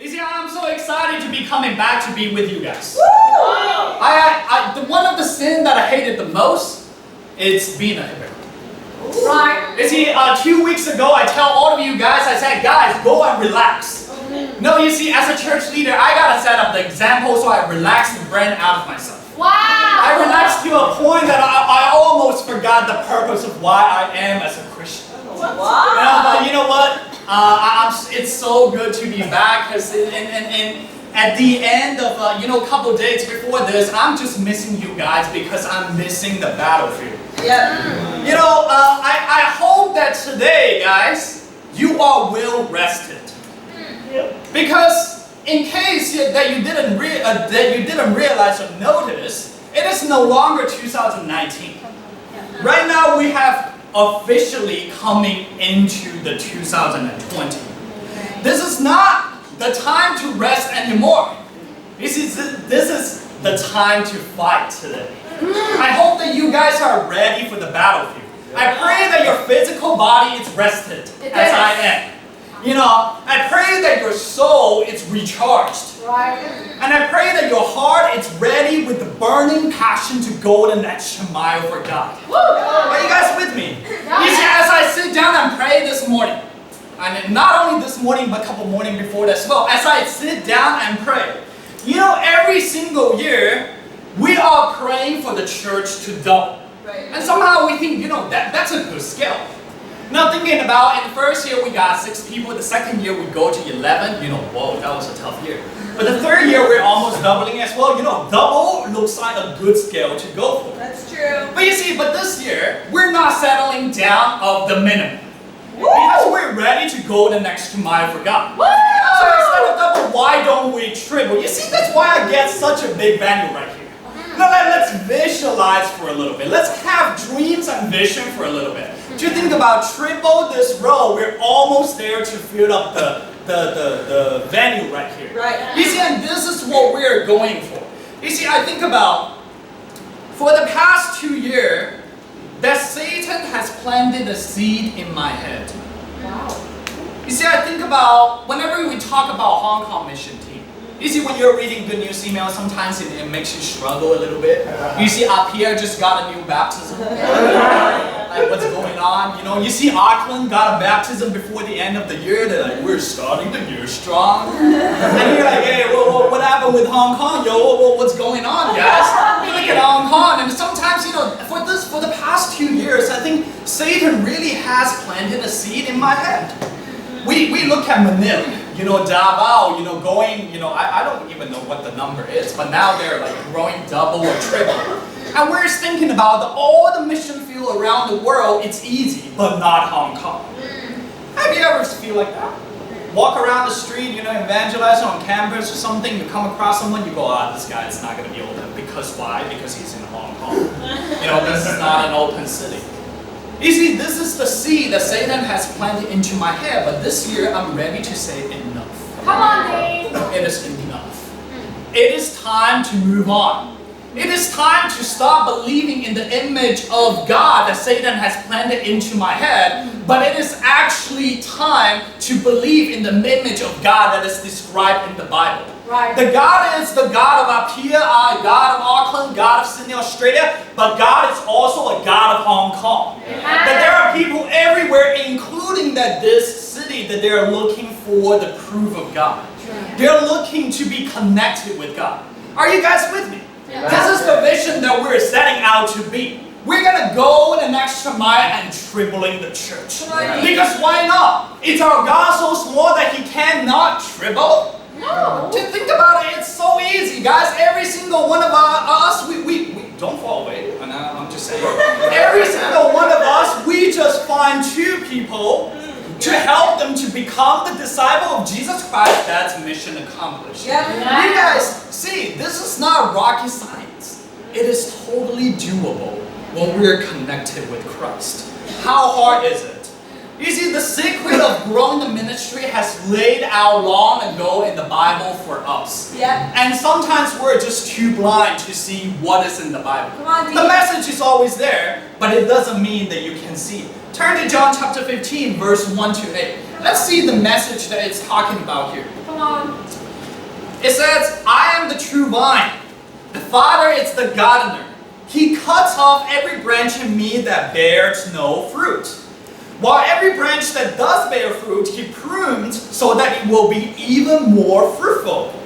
You see, I'm so excited to be coming back to be with you guys. One of the sins that I hated the most is being a hypocrite. Right. You see, 2 weeks ago, I tell all of you guys, I said, guys, go and relax. No, you see, as a church leader, I gotta set up the example so I relax and ran out of myself. Wow. I relaxed to a point that I almost forgot the purpose of why I am as a Christian. Wow. But you know what? It's so good to be back because at the end of a couple days before this, I'm just missing you guys because I'm missing the battlefield. Yeah. I hope that today, guys, you are well rested. Because in case that you didn't realize or notice, it is no longer 2019. Right now we have officially coming into the 2020. This is not the time to rest anymore. This is the time to fight today. I hope that you guys are ready for the battlefield. I pray that your physical body is rested, as I am. I pray that your soul is recharged. Right. And I pray that your heart is ready with the burning passion to go the extra mile for God. Are you guys with me? You see, as I sit down and pray this morning, and not only this morning, but a couple mornings before that as well, as I sit down and pray, every single year, we are praying for the church to double. Right. And somehow we think, that's a good scale. Now thinking about, in the first year we got 6 people, the second year we go to 11, whoa, that was a tough year. But the third year we're almost doubling as well. Double looks like a good scale to go for. That's true. But you see, this year, we're not settling down of the minimum. Because we're ready to go the next mile for God. So instead of double, why don't we triple? You see, that's why I get such a big venue right here. Now let's visualize for a little bit. Let's have dreams and vision for a little bit. To think about triple this row, we're almost there to fill up the venue right here. Right. You see, and this is what we're going for. You see, I think about, for the past 2 years, that Satan has planted a seed in my head. Wow. You see, I think about, whenever we talk about Hong Kong mission team, you see, when you're reading good news emails, sometimes it makes you struggle a little bit. You see, Pierre just got a new baptism. Like, what's going on? You see, Auckland got a baptism before the end of the year. They're like, we're starting the year strong. And you're like, hey, what happened with Hong Kong? What's going on, guys? Look at Hong Kong. And sometimes, for the past 2 years, I think Satan really has planted a seed in my head. We look at Manila. Davao, going, I don't even know what the number is, but now they're like growing double or triple. And we're thinking about all the mission field around the world, it's easy, but not Hong Kong. Have you ever feel like that? Walk around the street, evangelize on campus or something, you come across someone, you go, this guy is not going to be open. Because why? Because he's in Hong Kong. This is not an open city. You see, this is the seed that Satan has planted into my head, but this year I'm ready to say enough. Come on, Dean. It is enough. It is time to move on. It is time to stop believing in the image of God that Satan has planted into my head, but it is actually time to believe in the image of God that is described in the Bible. Right. The God is the God of Apia, God of Auckland, God of Sydney, Australia, but God is also a God of Hong Kong. That there are people everywhere, including this city, that they're looking for the proof of God. They're looking to be connected with God. Are you guys with me? This is the vision that we're setting out to be. We're going to go an extra mile and tripling the church. Because why not? It's our God so small that He cannot triple. No. To think about it, it's so easy, guys. Every single one of us, we don't fall away. I'm just saying. Every single one of us, we just find 2 people to help them to become the disciple of Jesus Christ. That's mission accomplished. Yeah. You guys, see, this is not rocket science. It is totally doable when we're connected with Christ. How hard is it? You see, the secret of growing the ministry has laid out long ago in the Bible for us. Yeah. And sometimes we're just too blind to see what is in the Bible. Come on, Dean. The message is always there, but it doesn't mean that you can see. Turn to John chapter 15, verse 1 to 8. Let's see the message that it's talking about here. Come on. It says, I am the true vine. The Father is the gardener. He cuts off every branch in me that bears no fruit, while every branch that does bear fruit, He prunes so that it will be even more fruitful.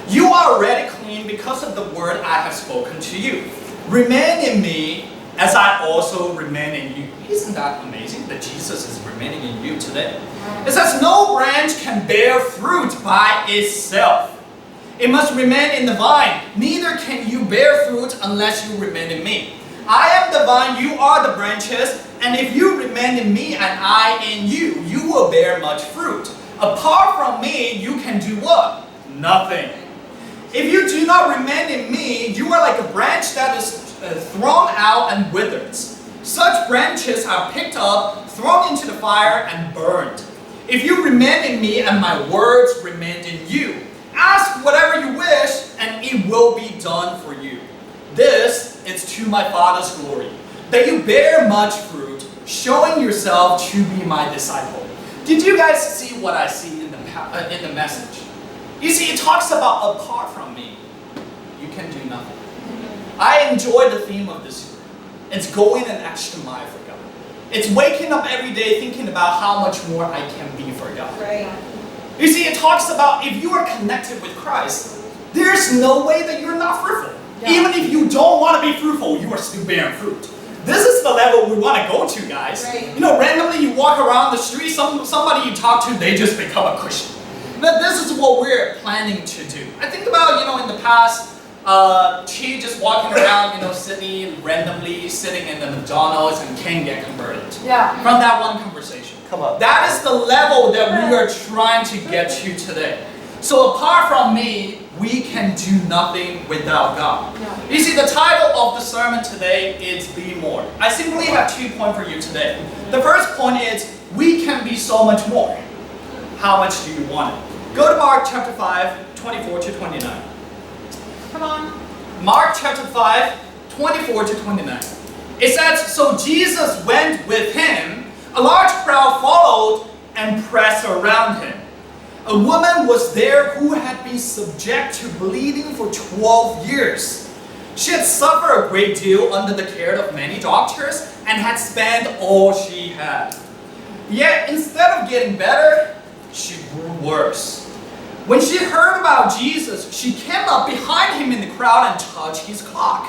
You are already clean because of the word I have spoken to you. Remain in me as I also remain in you. Isn't that amazing that Jesus is remaining in you today? It says, no branch can bear fruit by itself. It must remain in the vine. Neither can you bear fruit unless you remain in me. I am the vine, you are the branches, and if you remain in me and I in you, you will bear much fruit. Apart from me, you can do what? Nothing. If you do not remain in me, you are like a branch that is thrown out and withers. Such branches are picked up, thrown into the fire, and burned. If you remain in me and my words remain in you, ask whatever you wish, and it will be done for you. This is to my Father's glory, that you bear much fruit, showing yourself to be my disciple. Did you guys see what I see in the message? You see, it talks about apart from me, you can do nothing. I enjoy the theme of this year. It's going an extra mile for God. It's waking up every day thinking about how much more I can be for God. Right. You see, it talks about if you are connected with Christ, there's no way that you're not fruitful. Yeah. Even if you don't want to be fruitful, you are still bearing fruit. This is the level we want to go to, guys. Right. You know, randomly you walk around the street, somebody you talk to, they just become a Christian. Now, this is what we're planning to do. I think about, in the past, she just walking around, Sydney, randomly sitting in the McDonald's and can get converted. Yeah. From that one conversation. Come on. That is the level that we are trying to get to today. So apart from me, we can do nothing without God. Yeah. You see, the title of the sermon today is Be More. I simply have 2 points for you today. The first point is, we can be so much more. How much do you want it? Go to Mark chapter 5, 24 to 29. Come on. Mark chapter 5, 24 to 29. It says, so Jesus went with him. A large crowd followed and pressed around him. A woman was there who had been subject to bleeding for 12 years. She had suffered a great deal under the care of many doctors and had spent all she had. Yet instead of getting better, she grew worse. When she heard about Jesus, she came up behind him in the crowd and touched his cloak,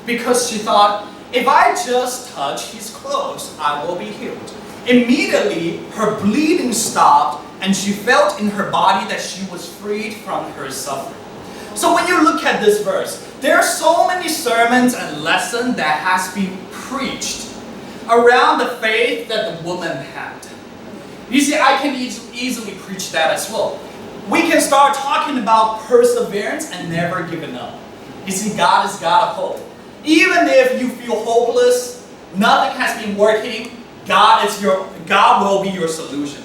because she thought, if I just touch his clothes, I will be healed. Immediately, her bleeding stopped, and she felt in her body that she was freed from her suffering. So when you look at this verse, there are so many sermons and lessons that has been preached around the faith that the woman had. You see, I can easily preach that as well. We can start talking about perseverance and never giving up. You see, God is God of hope. Even if you feel hopeless, nothing has been working, God will be your solution.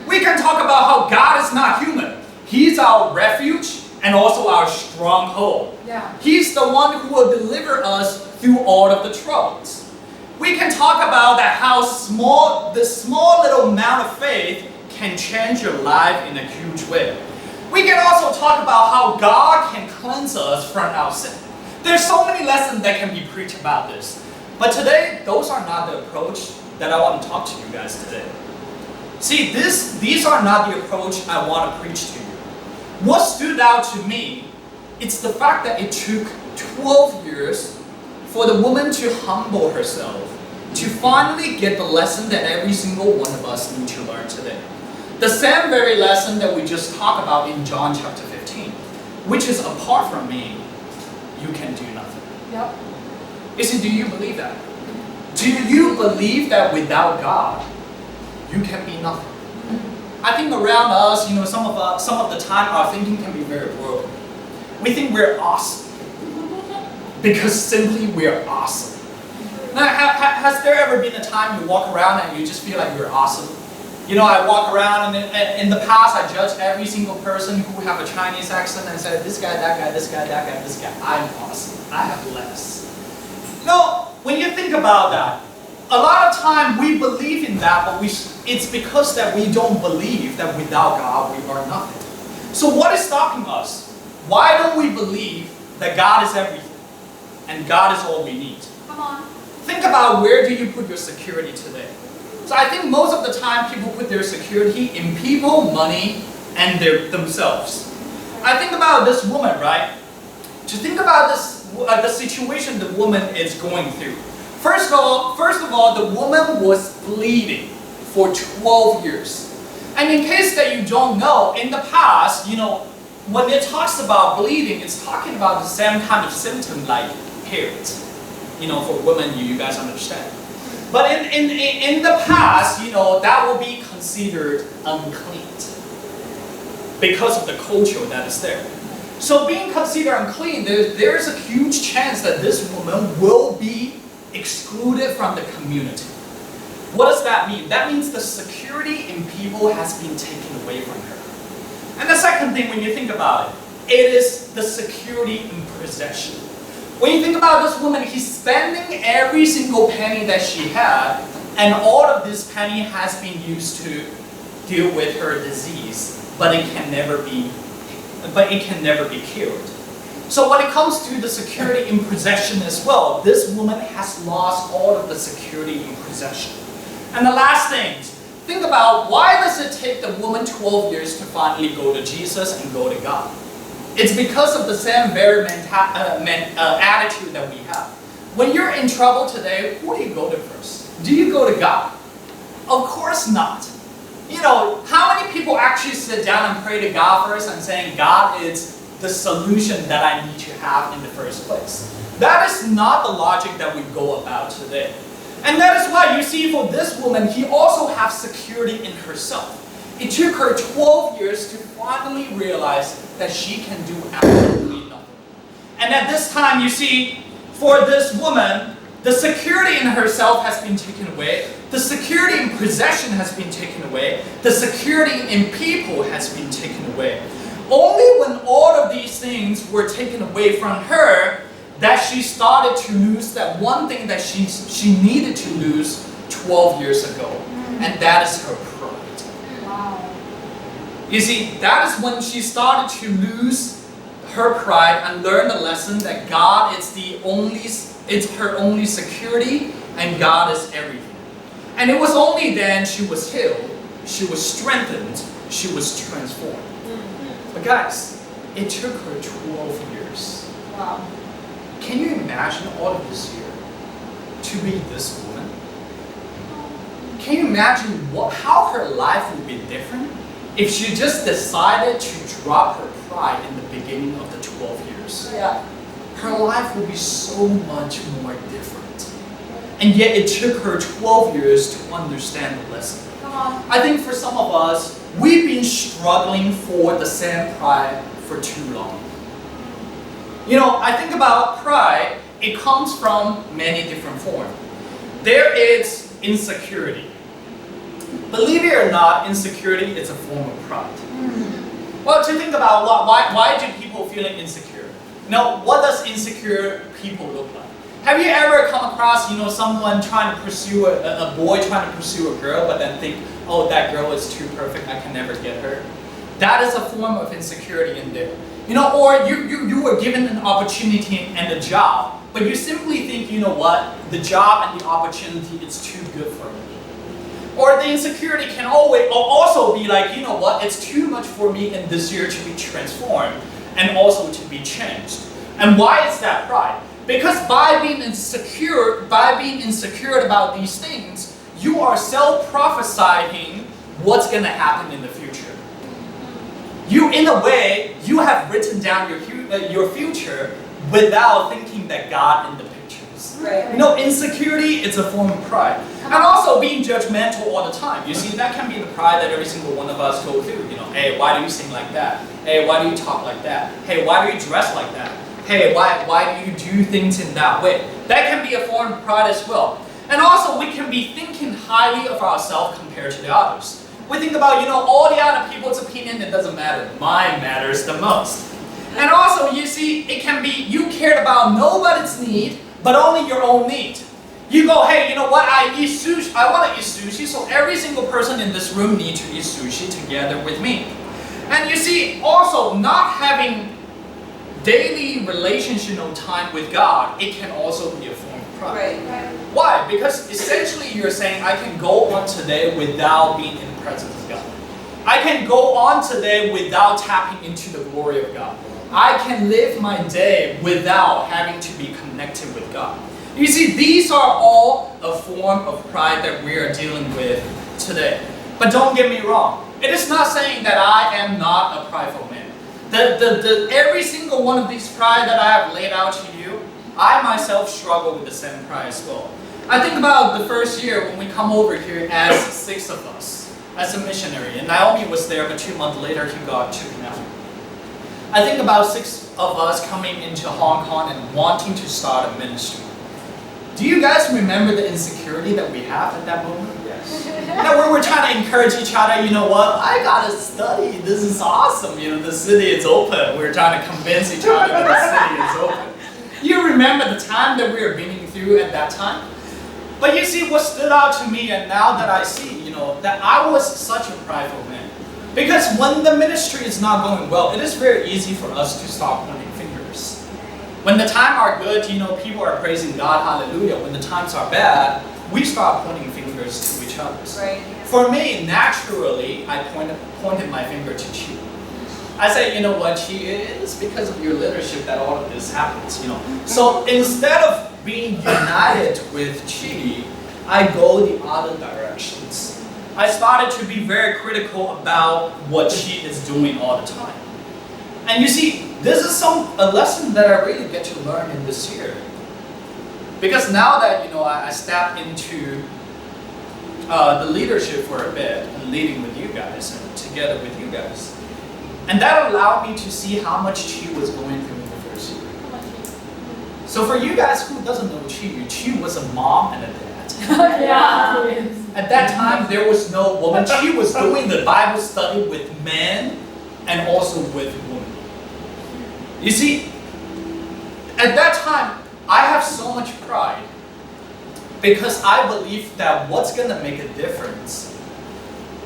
We can talk about how God is not human. He's our refuge and also our stronghold. Yeah. He's the one who will deliver us through all of the troubles. We can talk about that how the small little amount of faith can change your life in a huge way. We can also talk about how God can cleanse us from our sin. There's so many lessons that can be preached about this. But today, those are not the approach that I want to talk to you guys today. See, these are not the approach I want to preach to you. What stood out to me, it's the fact that it took 12 years for the woman to humble herself, to finally get the lesson that every single one of us need to learn today. The same very lesson that we just talked about in John chapter 15, which is apart from me, you can do nothing. Yep. You see, do you believe that? Do you believe that without God, you can be nothing? I think around us, some of the time our thinking can be very worldly. We think we're awesome because simply we're awesome. Now, has there ever been a time you walk around and you just feel like you're awesome? I walk around and in the past I judged every single person who have a Chinese accent and said, this guy, that guy, this guy, that guy, this guy, I'm awesome. I have less. No, when you think about that, a lot of time we believe in that, but it's because that we don't believe that without God we are nothing. So what is stopping us? believe that God is everything and God is all we need. Come on. Think about where do you put your security today. So I think most of the time people put their security in people, money, and themselves. I think about this woman, right? To think about this, the situation the woman is going through. First of all, the woman was bleeding for 12 years. And in case that you don't know, in the past, when it talks about bleeding, it's talking about the same kind of symptom like periods. For women, you guys understand. But in the past, that will be considered unclean because of the culture that is there. So being considered unclean, there's a huge chance that this woman will be excluded from the community. What does that mean? That means the security in people has been taken away from her. And the second thing, when you think about it, it is the security in possession. When you think about this woman, she's spending every single penny that she had, and all of this penny has been used to deal with her disease, but it can never be cured. So when it comes to the security in possession as well, this woman has lost all of the security in possession. And the last thing, think about why does it take the woman 12 years to finally go to Jesus and go to God? It's because of the same very attitude that we have. When you're in trouble today, who do you go to first? Do you go to God? Of course not. How many people actually sit down and pray to God first and saying, God is the solution that I need to have in the first place? That is not the logic that we go about today. And that is why you see for this woman, he also has security in herself. It took her 12 years to finally realize that she can do absolutely nothing. And at this time, you see, for this woman, the security in herself has been taken away. The security in possession has been taken away. The security in people has been taken away. Only when all of these things were taken away from her that she started to lose that one thing that she needed to lose 12 years ago. And that is her pride. Wow. You see, that is when she started to lose her pride and learn the lesson that God is it's her only security and God is everything. And it was only then she was healed, she was strengthened, she was transformed. But guys, it took her 12 years. Wow. Can you imagine all of this year to be this woman? Can you imagine how her life would be different if she just decided to drop her pride in the beginning of the 12 years? Yeah. Her life would be so much more different. And yet it took her 12 years to understand the lesson. Come on. I think for some of us, we've been struggling for the same pride for too long. I think about pride, it comes from many different forms. There is insecurity. Believe it or not, insecurity is a form of pride. Well, to think about why do people feel insecure? What does insecure people look like? Have you ever come across, someone trying to pursue a boy trying to pursue a girl, but then think, oh, that girl is too perfect, I can never get her? That is a form of insecurity in there. Or you were given an opportunity and a job, but you simply think, the job and the opportunity is too good for me. Or the insecurity can also be like, it's too much for me in this year to be transformed and also to be changed. And why is that pride? Because by being insecure about these things, you are self-prophesying what's going to happen in the future. In a way, you have written down your future without thinking that God in the pictures. Right. Insecurity is a form of pride. And also being judgmental all the time. You see, that can be the pride that every single one of us go through. Hey, why do you sing like that? Hey, why do you talk like that? Hey, why do you dress like that? Hey, why do you do things in that way? That can be a form of pride as well. And also, we can be thinking highly of ourselves compared to the others. We think about, all the other people's opinion, it doesn't matter. Mine matters the most. And also, you see, it can be you cared about nobody's need, but only your own need. You go, hey, I want to eat sushi, so every single person in this room needs to eat sushi together with me. And you see, also, not having daily relational time with God, it can also be a form of pride. Right. Why? Because essentially you're saying, I can go on today without being in the presence of God. I can go on today without tapping into the glory of God. I can live my day without having to be connected with God. You see, these are all a form of pride that we are dealing with today. But don't get me wrong. It is not saying that I am not a prideful man. Every single one of these pride that I have laid out to you, I myself struggle with the same pride as well. I think about the first year when we come over here as 6 of us, as a missionary. And Naomi was there, but 2 months later he got taken out. I think about 6 of us coming into Hong Kong and wanting to start a ministry. Do you guys remember the insecurity that we have at that moment? Yes. Now we're trying to encourage each other, you know what, I gotta study, this is awesome, you know, the city is open. We're trying to convince each other that the city is open. You remember the time that we were being through at that time? But you see, what stood out to me, and now that I see, you know, that I was such a prideful man. Because when the ministry is not going well, it is very easy for us to start pointing fingers. When the times are good, you know, people are praising God, hallelujah. When the times are bad, we start pointing fingers to each other. Right. For me, naturally, I pointed my finger to Chi. I said, you know what, Chi, it is because of your leadership that all of this happens, you know. So instead of being united with Chi, I go the other directions. I started to be very critical about what Chi is doing all the time. And you see, this is a lesson that I really get to learn in this year. Because now that, you know, I stepped into the leadership for a bit, and leading with you guys, and together with you guys. And that allowed me to see how much Chi was going through in the first year. So for you guys who doesn't know Chi was a mom and a dad. Yeah. At that time, there was no woman. Chi was doing the Bible study with men and also with women. You see, at that time, I have so much pride because I believe that what's going to make a difference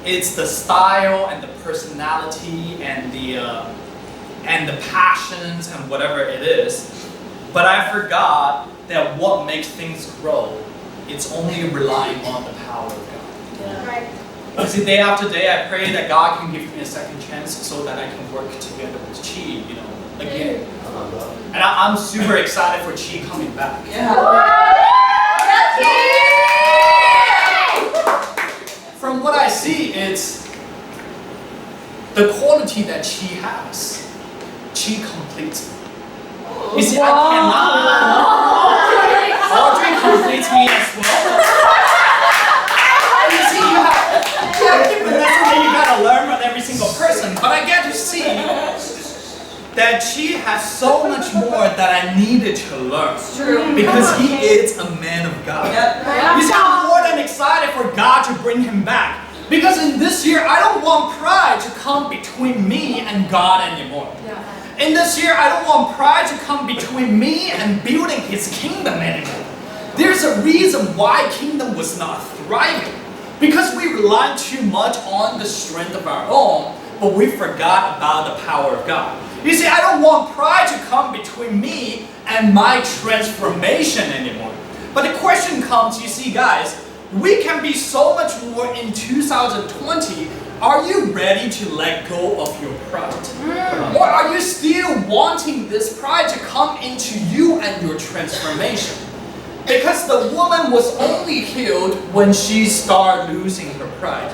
is the style and the personality and the passions and whatever it is. But I forgot that what makes things grow, it's only relying on the power of God. Yeah. Right. You see, day after day, I pray that God can give me a second chance so that I can work together with Chi, you know, again. And I'm super excited for Chi coming back. From what I see, it's the quality that Chi has. Chi completes me. You see, I cannot. Audrey completes me as well. You see, you have different lessons that you gotta learn from every single person. But I get to see that Chi has so much more that I needed to learn. True. Because he is a man of God. You see, I'm more than excited for God to bring him back. Because in this year, I don't want pride to come between me and God anymore. In this year, I don't want pride to come between me and building his kingdom anymore. There's a reason why kingdom was not thriving. Because we relied too much on the strength of our own, but we forgot about the power of God. You see, I don't want pride to come between me and my transformation anymore. But the question comes, you see guys, we can be so much more in 2020. Are you ready to let go of your pride? Or are you still wanting this pride to come into you and your transformation? Because the woman was only healed when she started losing her pride.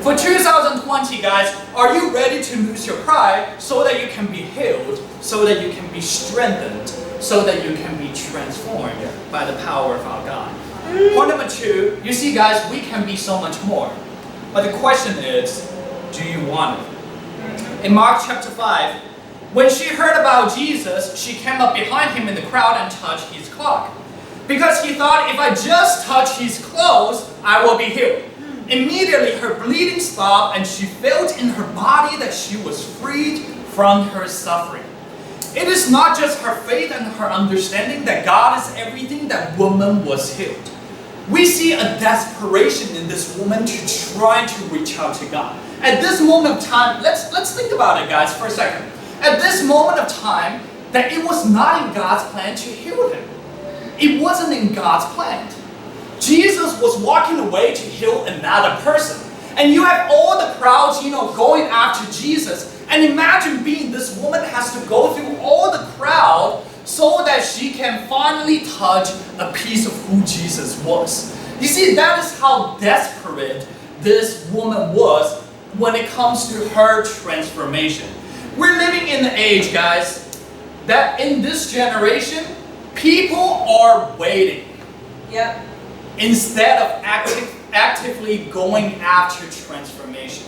For 2020, guys, are you ready to lose your pride so that you can be healed, so that you can be strengthened, so that you can be transformed by the power of our God? Point number 2, you see guys, we can be so much more. But the question is, do you want it? In Mark chapter 5, when she heard about Jesus, she came up behind him in the crowd and touched his cloak. Because he thought, if I just touch his clothes, I will be healed. Immediately her bleeding stopped and she felt in her body that she was freed from her suffering. It is not just her faith and her understanding that God is everything. That woman was healed. We see a desperation in this woman to try to reach out to God. At this moment of time, let's think about it guys for a second. At this moment of time, that it was not in God's plan to heal him. It wasn't in God's plan. Jesus was walking away to heal another person. And you have all the crowds, going after Jesus. And imagine being this woman has to go through all the crowd so that she can finally touch a piece of who Jesus was. You see, that is how desperate this woman was when it comes to her transformation. We're living in the age, guys, that in this generation, people are waiting. Yep. Instead of actively going after transformation.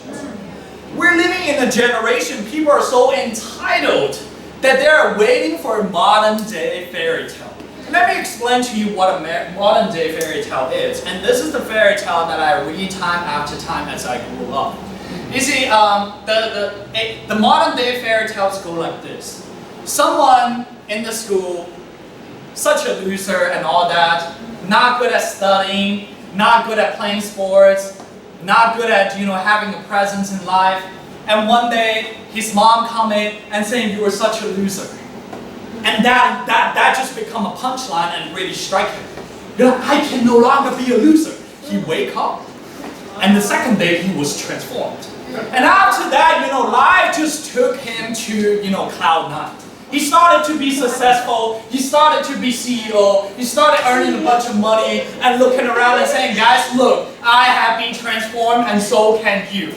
We're living in a generation, people are so entitled that they are waiting for a modern day fairy tale. Let me explain to you what a modern day fairy tale is. And this is the fairy tale that I read time after time as I grew up. You see, the modern day fairy tales go like this. Someone in the school, such a loser and all that, not good at studying, not good at playing sports, not good at having a presence in life. And one day his mom come in and saying you were such a loser. And that just become a punchline and really strike him. I can no longer be a loser. He wake up. And the second day he was transformed. And after that, life just took him to cloud nine. He started to be successful, he started to be CEO, he started earning a bunch of money and looking around and saying, guys, look, I have been transformed and so can you.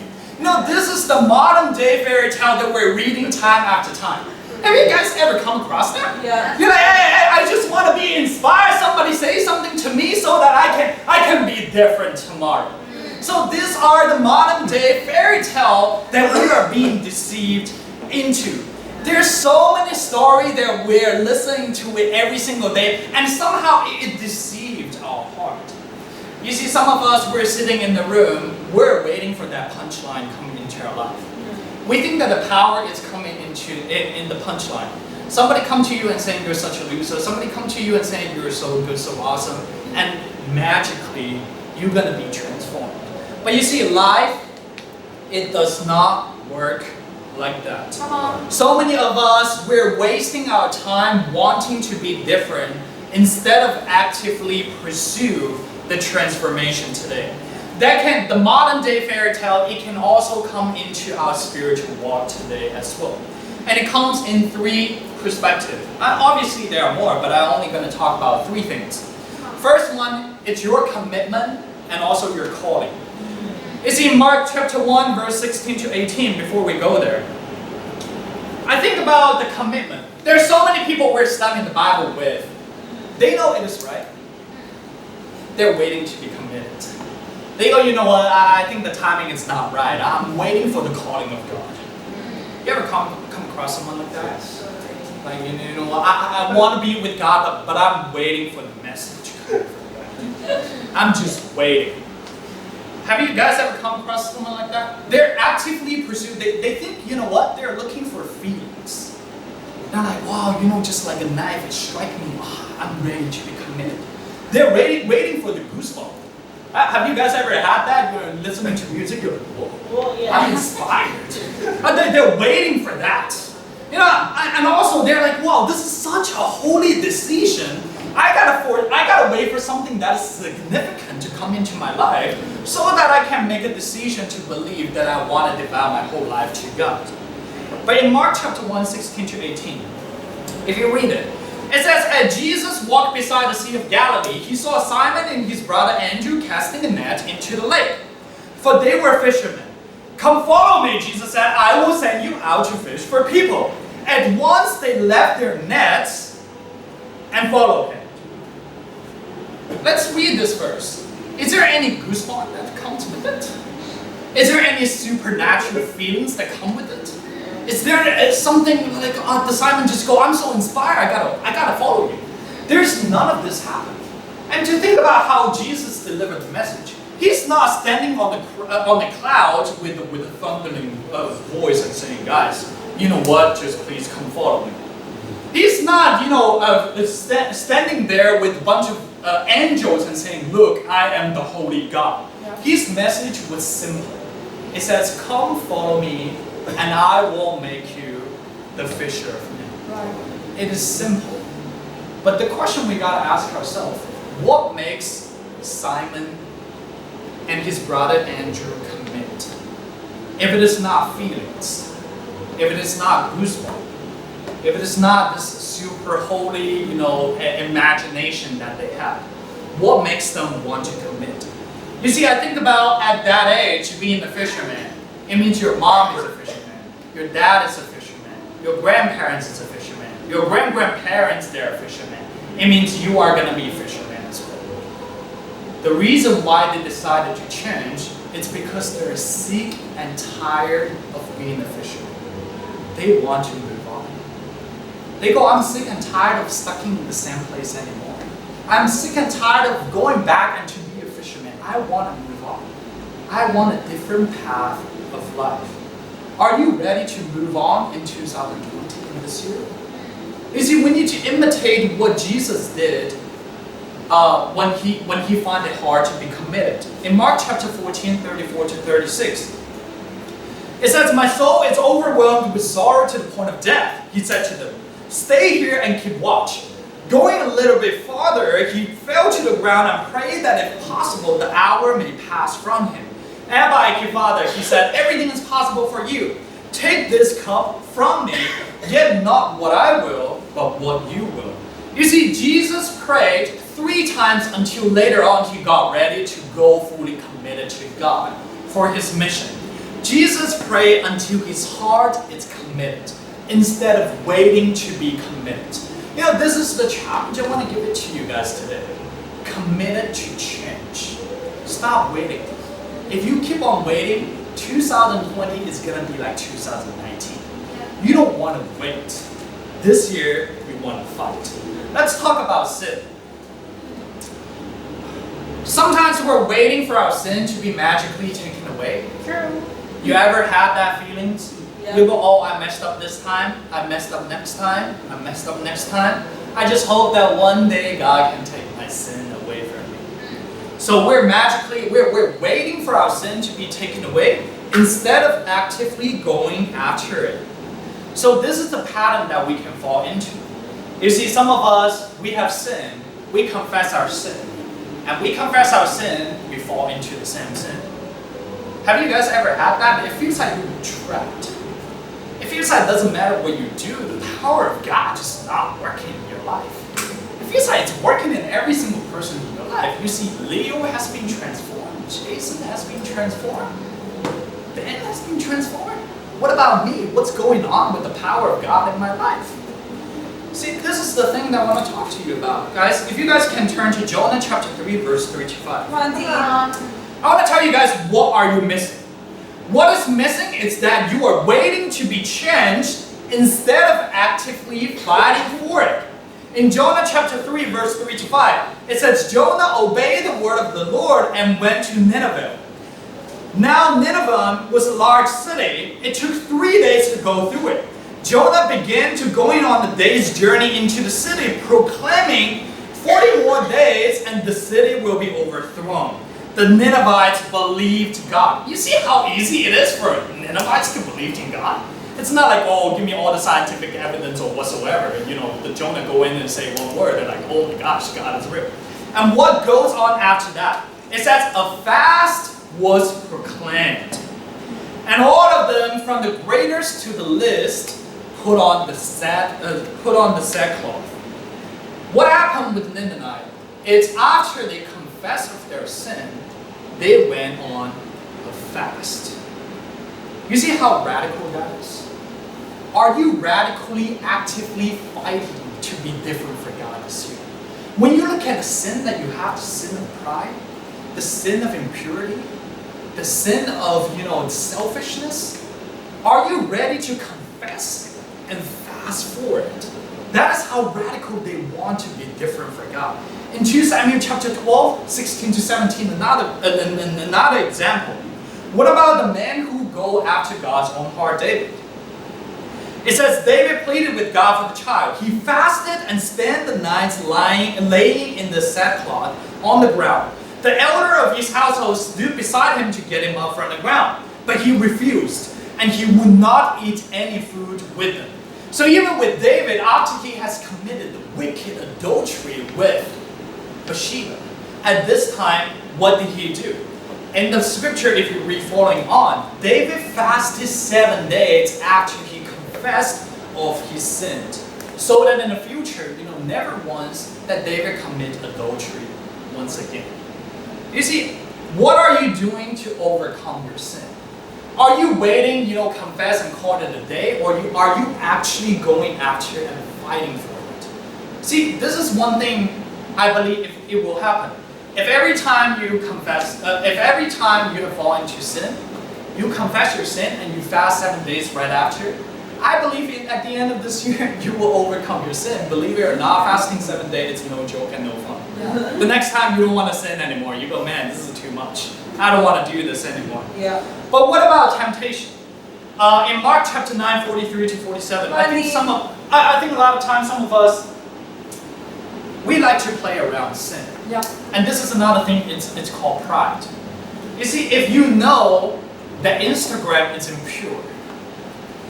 This is the modern day fairy tale that we're reading time after time. Have you guys ever come across that? Yeah. You're like, hey, I just want to be inspired, somebody say something to me so that I can be different tomorrow. So these are the modern day fairy tale that we are being deceived into. There's so many stories that we're listening to it every single day, and somehow it deceived our heart. You see, some of us, we're sitting in the room, we're waiting for that punchline coming into our life. We think that the power is coming in the punchline. Somebody come to you and saying you're such a loser, somebody come to you and saying you're so good, so awesome, and magically you're going to be transformed. But you see, life, it does not work like that. So many of us, we're wasting our time wanting to be different instead of actively pursue the transformation today. The modern day fairy tale, it can also come into our spiritual walk today as well. And it comes in three perspectives. Obviously there are more, but I'm only going to talk about three things. First one, it's your commitment and also your calling. It's in Mark chapter 1, verse 16 to 18, before we go there. I think about the commitment. There's so many people we're studying the Bible with. They know it is right. They're waiting to be committed. They go, you know what, I think the timing is not right. I'm waiting for the calling of God. You ever come across someone like that? Like, I want to be with God, but I'm waiting for the message to come from God. I'm just waiting. Have you guys ever come across someone like that? They're actively pursuing, they think, you know what, they're looking for feelings. They're like, wow, just like a knife, it strikes me, I'm ready to be committed. They're waiting for the goosebumps. Have you guys ever had that? You're listening to music, you're like, whoa, yeah. I'm inspired. They're waiting for that. And also they're like, wow, this is such a holy decision. I gotta wait for something that is significant to come into my life so that I can make a decision to believe that I want to devote my whole life to God. But in Mark chapter 1, 16 to 18, if you read it, it says, as Jesus walked beside the Sea of Galilee, he saw Simon and his brother Andrew casting a net into the lake, for they were fishermen. Come follow me, Jesus said, I will send you out to fish for people. At once they left their nets and followed him. Let's read this verse. Is there any goosebump that comes with it? Is there any supernatural feelings that come with it? Is there something like, does Simon just go, I'm so inspired, I gotta follow you? There's none of this happen. And to think about how Jesus delivered the message, he's not standing on the clouds with a thundering voice and saying, guys, you know what, just please come follow me. He's not, standing there with a bunch of angels and saying, look, I am the holy God. Yeah. His message was simple. It says, come follow me and I will make you the fisher of men. Right. It is simple. But the question we gotta ask ourselves, what makes Simon and his brother Andrew commit? If it is not feelings, if it is not goosebumps, if it is not this super holy, imagination that they have, what makes them want to commit? You see, I think about at that age, being a fisherman, it means your mom is a fisherman, your dad is a fisherman, your grandparents is a fisherman, your grandparents, they're a fisherman. It means you are going to be a fisherman as well. The reason why they decided to change is because they're sick and tired of being a fisherman. They want to move on. They go, I'm sick and tired of stuck in the same place anymore. I'm sick and tired of going back and to be a fisherman. I want to move on. I want a different path of life. Are you ready to move on in 2020 in this year? You see, we need to imitate what Jesus did when he found it hard to be committed. In Mark chapter 14, 34 to 36, it says, my soul is overwhelmed with sorrow to the point of death. He said to them, stay here and keep watch. Going a little bit farther, he fell to the ground and prayed that if possible, the hour may pass from him. Abba, Father, he said, everything is possible for you. Take this cup from me, yet not what I will, but what you will. You see, Jesus prayed 3 times until later on he got ready to go fully committed to God for his mission. Jesus prayed until his heart is committed, instead of waiting to be committed. This is the challenge I want to give it to you guys today. Committed to change. Stop waiting. If you keep on waiting, 2020 is going to be like 2019. You don't want to wait. This year, we want to fight. Let's talk about sin. Sometimes we're waiting for our sin to be magically taken away. True. You ever had that feelings? Yeah. You go, oh, I messed up this time. I messed up next time. I messed up next time. I just hope that one day God can take my sin away from me. So we're waiting for our sin to be taken away instead of actively going after it. So this is the pattern that we can fall into. You see, some of us, we have sin. We confess our sin. And we confess our sin, we fall into the same sin. Have you guys ever had that? It feels like you're trapped. It feels like it doesn't matter what you do, the power of God is not working in your life. It feels like it's working in every single person in your life. You see, Leo has been transformed. Jason has been transformed. Ben has been transformed. What about me? What's going on with the power of God in my life? See, this is the thing that I want to talk to you about. Guys, if you guys can turn to Jonah chapter 3, verse 3 to 5. Come on, Dean. I want to tell you guys, what are you missing? What is missing is that you are waiting to be changed instead of actively fighting for it. In Jonah chapter 3, verse 3 to 5, it says, Jonah obeyed the word of the Lord and went to Nineveh. Now Nineveh was a large city. It took 3 days to go through it. Jonah began to going on a day's journey into the city, proclaiming 40 more days and the city will be overthrown. The Ninevites believed God. You see how easy it is for Ninevites to believe in God? It's not like, oh, give me all the scientific evidence or whatsoever. The Jonah go in and say one word. They're like, oh my gosh, God is real. And what goes on after that? It says a fast was proclaimed. And all of them, from the greatest to the least, put on the sackcloth. What happened with Nineveh is after they confessed of their sin, they went on a fast. You see how radical that is? Are you radically, actively fighting to be different for God this year? When you look at the sin that you have, the sin of pride, the sin of impurity, the sin of selfishness, are you ready to confess and fast for it? That is how radical they want to be different for God. In 2 Samuel chapter 12, 16 to 17, another example. What about the men who go after God's own heart, David? It says, David pleaded with God for the child. He fasted and spent the nights laying in the sackcloth on the ground. The elder of his household stood beside him to get him up from the ground. But he refused, and he would not eat any food with them. So even with David, after he has committed the wicked adultery with Bathsheba, at this time, what did he do? In the scripture, if you read following on, David fasted 7 days after he confessed of his sins, so that in the future, never once that David commit adultery once again. You see, what are you doing to overcome your sin? Are you waiting, confess and call it a day, or are you actually going after and fighting for it? See, this is one thing I believe it will happen. If every time you confess, if every time you fall into sin, you confess your sin and you fast 7 days right after, I believe at the end of this year, you will overcome your sin. Believe it or not, fasting 7 days is no joke and no fun. Yeah. The next time you don't want to sin anymore, you go, man, this is too much. I don't want to do this anymore. Yeah. But what about temptation? In Mark chapter 9, 43 to 47, I think a lot of times some of us, we like to play around sin. Yeah. And this is another thing, it's called pride. You see, if you know that Instagram is impure,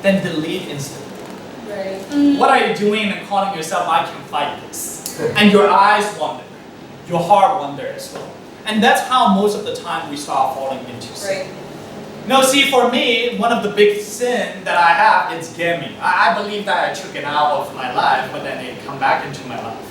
then delete Instagram. Right. What are you doing and calling yourself, I can fight this? And your eyes wander. Your heart wanders as well. And that's how most of the time we start falling into sin. Right. No, see, for me, one of the big sin that I have is gaming. I believe that I took it out of my life, but then it come back into my life.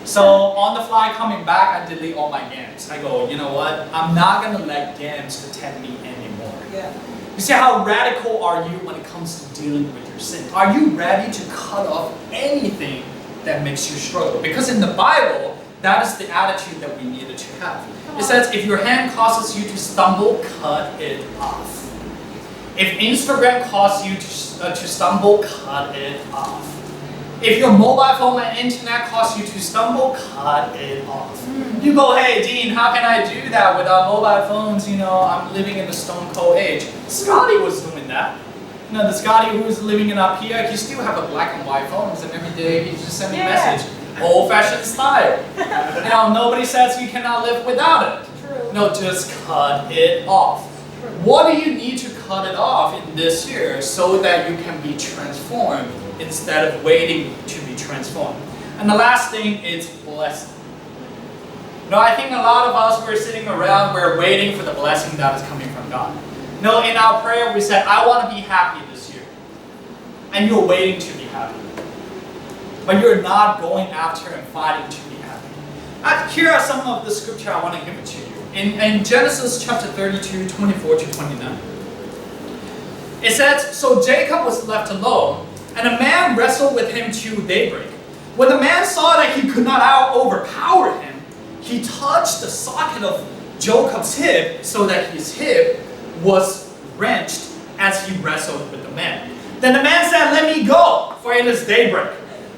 So on the fly coming back, I delete all my games. I go, you know what? I'm not gonna let games protect me anymore. Yeah. You see, how radical are you when it comes to dealing with your sin? Are you ready to cut off anything that makes you struggle? Because in the Bible, that is the attitude that we needed to have. It says, if your hand causes you to stumble, cut it off. If Instagram causes you to stumble, cut it off. If your mobile phone and internet cause you to stumble, cut it off. You go, hey Dean, how can I do that without mobile phones? I'm living in the stone cold age. Scotty was doing that. The Scotty who was living in up here, he still have a black and white phones, and every day he just send me a message. Old-fashioned style. Nobody says you cannot live without it. True. No, just cut it off. True. What do you need to cut it off in this year so that you can be transformed instead of waiting to be transformed? And the last thing is blessing. I think a lot of us, we're sitting around, we're waiting for the blessing that is coming from God. In our prayer we said, I want to be happy this year. And you're waiting to be happy. But you're not going after and fighting to be happy. Here are some of the scripture I want to give it to you. In Genesis chapter 32, 24 to 29. It says, so Jacob was left alone, and a man wrestled with him till daybreak. When the man saw that he could not overpower him, he touched the socket of Jacob's hip so that his hip was wrenched as he wrestled with the man. Then the man said, let me go, for it is daybreak.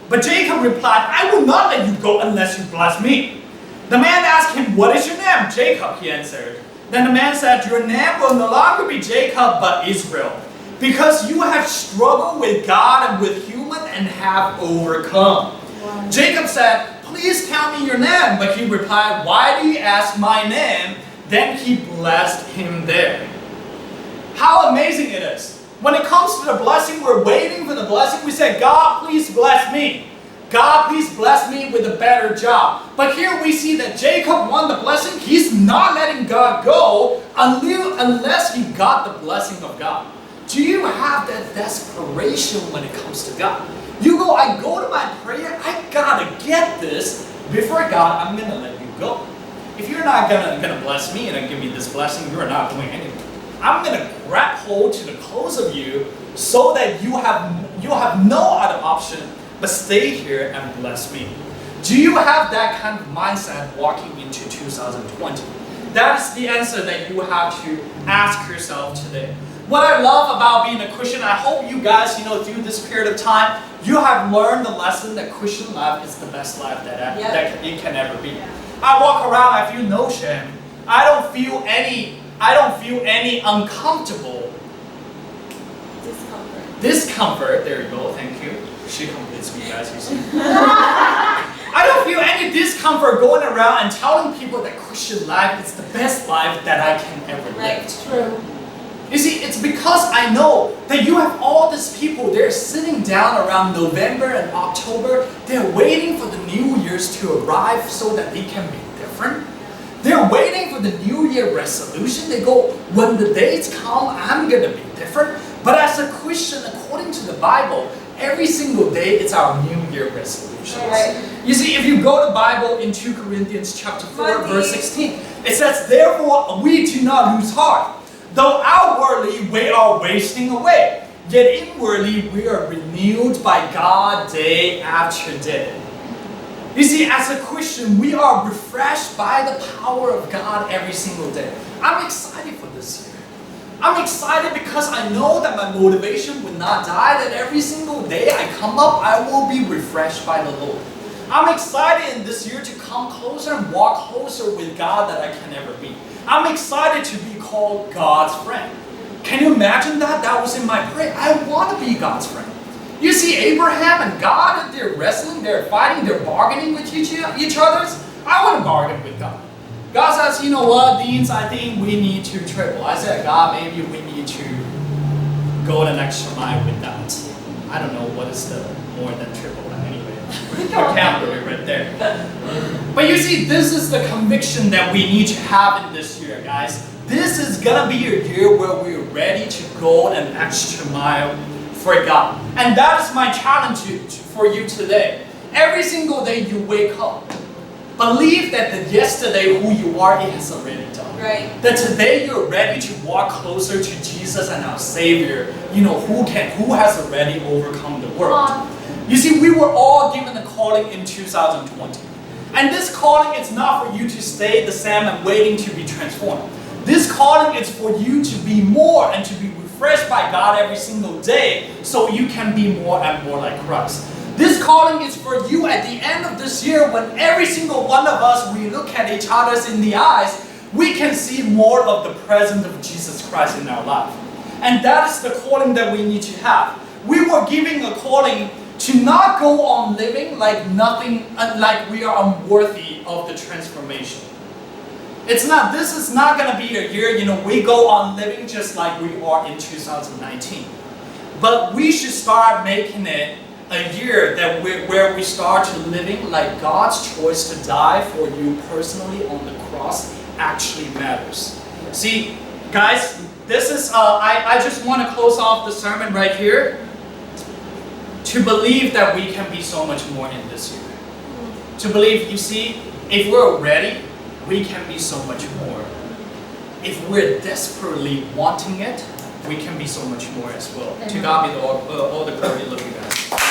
But Jacob replied, I will not let you go unless you bless me. The man asked him, what is your name? Jacob, he answered. Then the man said, your name will no longer be Jacob, but Israel, because you have struggled with God and with human and have overcome. Wow. Jacob said, please tell me your name. But he replied, why do you ask my name? Then he blessed him there. How amazing it is. When it comes to the blessing, we're waiting for the blessing. We say, God, please bless me. God, please bless me with a better job. But here we see that Jacob won the blessing. He's not letting God go unless he got the blessing of God. Do you have that desperation when it comes to God? You go, I go to my prayer, I gotta get this. Before God, I'm gonna let you go. If you're not gonna bless me and give me this blessing, you're not doing anything. I'm gonna grab hold to the close of you so that you have no other option but stay here and bless me. Do you have that kind of mindset walking into 2020? That is the answer that you have to ask yourself today. What I love about being a Christian, I hope you guys, through this period of time, you have learned the lesson that Christian life is the best life that it can ever be. I walk around, I feel no shame. I don't feel any uncomfortable discomfort. There you go, thank you. She completes me, guys, you see. I don't feel any discomfort going around and telling people that Christian life is the best life that I can ever live. Right, true. You see, it's because I know that That you have all these people, they're sitting down around November and October, they're waiting for the New Year's to arrive so that they can be different. They're waiting for the New Year resolution. They go, when the dates come, I'm going to be different. But as a Christian, according to the Bible, every single day it's our New Year resolutions. Right. You see, if you go to the Bible in 2 Corinthians chapter 4, verse 16, it says, therefore we do not lose heart. Though outwardly we are wasting away, yet inwardly we are renewed by God day after day. You see, as a Christian, we are refreshed by the power of God every single day. I'm excited for this year. I'm excited because I know that my motivation will not die, that every single day I come up, I will be refreshed by the Lord. I'm excited in this year to come closer and walk closer with God that I can ever be. I'm excited to be called God's friend. Can you imagine that? That was in my prayer. I want to be God's friend. You see Abraham and God, they're wrestling, they're fighting, they're bargaining with each other. I want to bargain with God. God says, you know what, Deans, I think we need to triple. I said, God, maybe we need to go an extra mile with that. I don't know what is the more than triple anyway. Vocabulary right there. But you see, this is the conviction that we need to have in this year, guys. This is going to be a year where we're ready to go an extra mile for God. And that is my challenge for you today. Every single day you wake up, believe that the yesterday who you are, it has already done. Right. That today you're ready to walk closer to Jesus and our Savior, who has already overcome the world. You see, we were all given a calling in 2020. And this calling is not for you to stay the same and waiting to be transformed. This calling is for you to be more and to be refreshed by God every single day so you can be more and more like Christ. This calling is for you at the end of this year when every single one of us, we look at each other in the eyes, we can see more of the presence of Jesus Christ in our life. And that is the calling that we need to have. We were given a calling to not go on living like nothing, like we are unworthy of the transformation. This is not going to be a year, we go on living just like we are in 2019. But we should start making it a year where we start to living like God's choice to die for you personally on the cross actually matters. See, guys, this is, I just want to close off the sermon right here to believe that we can be so much more in this year. To believe, you see, if we're ready, we can be so much more. If we're desperately wanting it, we can be so much more as well. To God be all the glory. Love you guys.